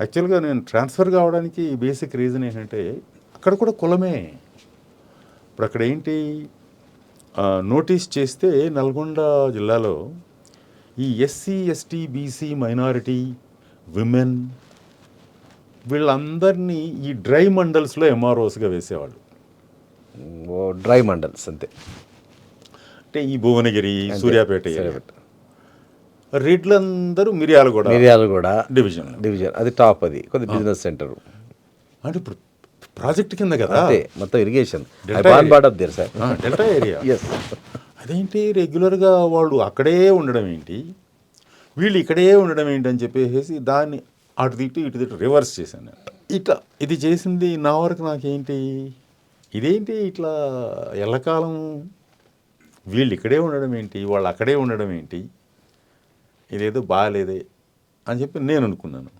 యాక్చువల్గా నేను ట్రాన్స్ఫర్ కావడానికి బేసిక్ రీజన్ ఏంటంటే అక్కడ కూడా కులమే. ఇప్పుడు అక్కడ ఏంటి, నోటీస్ చేస్తే నల్గొండ జిల్లాలో ఈ SC ST BC minority women వీళ్ళందరినీ ఈ డ్రై మండల్స్లో ఎంఆర్ఓస్గా వేసేవాళ్ళు. డ్రై మండల్స్ అంతే. అంటే ఈ భువనగిరి, సూర్యాపేట రెడ్లందరూ మిర్యాలగూడ డివిజన్ అది టాప్, అది కొద్ది బిజినెస్ సెంటర్. అంటే ఇప్పుడు ప్రాజెక్ట్ కింద కదా, మొత్తం ఇరిగేషన్ డెల్టా ఏరియా. అదేంటి రెగ్యులర్గా వాళ్ళు అక్కడే ఉండడం ఏంటి, వీళ్ళు ఇక్కడే ఉండడం ఏంటి అని చెప్పేసి దాన్ని అటు తిట్టి ఇటు తిట్టి రివర్స్ చేశాను. ఇట్లా ఇది చేసింది నా వరకు నాకేంటి, ఇదేంటి ఇట్లా ఎల్లకాలం వీళ్ళు ఇక్కడే ఉండడం ఏంటి, వాళ్ళు అక్కడే ఉండడం ఏంటి, ఇదేదో బాగాలేదే అని చెప్పి నేను అనుకున్నాను.